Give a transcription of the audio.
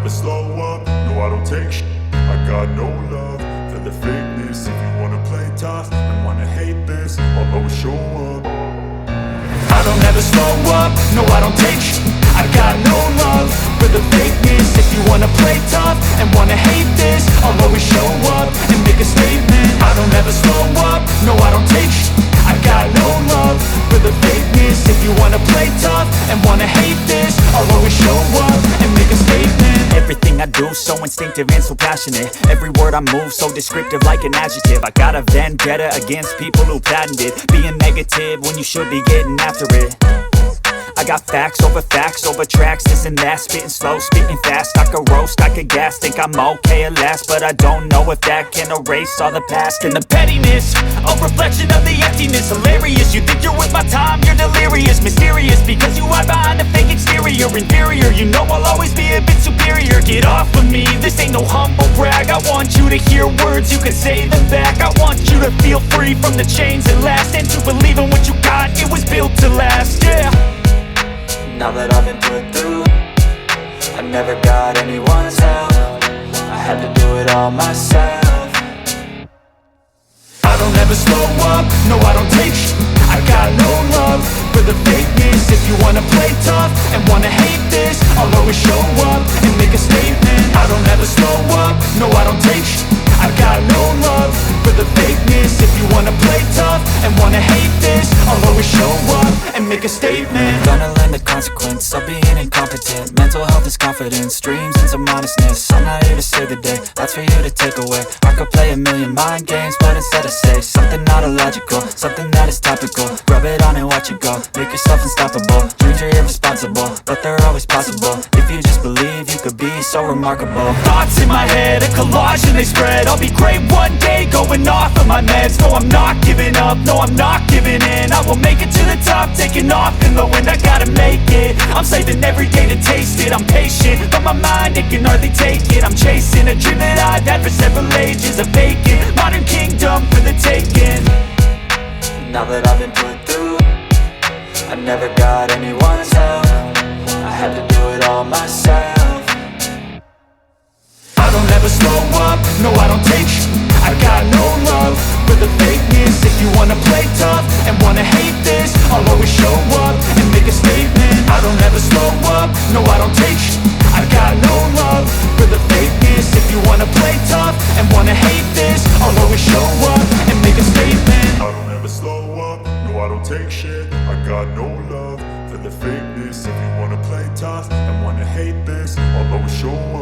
never slow up, no I don't take shit. I got no love for the fakeness. If you wanna play tough and wanna hate this, I'll always show up. I don't ever slow up, no I don't take shit. I got no love for the fakeness. If you wanna play tough and wanna hate this, I'll always show up and make a statement. I don't ever slow up, no I don't take shit. I got no love for the fakeness. If you wanna play tough and wanna hate this, I'll always show up and make a statement. Everything I do so instinctive and so passionate. Every word I move so descriptive like an adjective. I got a vendetta against people who patented being negative when you should be getting after it. I got facts over tracks, this and that. Spitting slow, spitting fast. I could roast, I could gas. Think I'm okay at last, but I don't know if that can erase all the past. And the pettiness, a reflection of the emptiness. Hilarious, you think you're with my time, you're delirious. Mysterious, because you hide behind a fake exterior. Inferior, you know I'll always be a bit superior. Get off of me, this ain't no humble brag. I want you to hear words, you can say them back. I want you to feel free from the chains that last, and to believe in what you got, it was built to last, yeah. Now that I've been put through, I never got anyone's help. I had to do it all myself. I don't ever slow up, no I don't take shit. I got no love for the fakeness. If you wanna play tough and wanna hate this, I'll always show up and make a statement. I don't ever slow up, no I don't take shit. I got no love for the fakeness. If you wanna play tough and wanna hate this, I'll always show up and make a statement. Gonna learn the consequence of being incompetent. Mental health is confidence, dreams and some honestness. I'm not here to save the day, that's for you to take away. I could play a million mind games, but instead I say something not illogical, something that is topical. Rub it on and watch it go, make yourself unstoppable. Dreams are irresponsible, but they're always possible. If you just believe, you could be so remarkable. Thoughts in my head, a collage and they spread. I'll be great one day, going off of my meds. No, I'm not giving up, no, I'm not giving in. I will make it to the top, taking off in the wind. I gotta make it, I'm saving every day to taste it. I'm patient, but my mind, it can hardly take it. I'm chasing a dream that I've had for several ages. A vacant, modern kingdom for the taking. Now that I've been put through, I never got anyone's help. I had to do it all myself. I don't ever slow up, no I don't take shit. I got no love for the fakeness. If you wanna play tough and wanna hate this, I'll always show up and make a statement. I don't ever slow up, no I don't take shit. I got no love for the fakeness. If you wanna play tough and wanna hate this, I'll always show up and make a statement. I don't ever slow up, no I don't take shit. I got no love for the fakeness. If you wanna play tough and wanna hate this, I'll always show up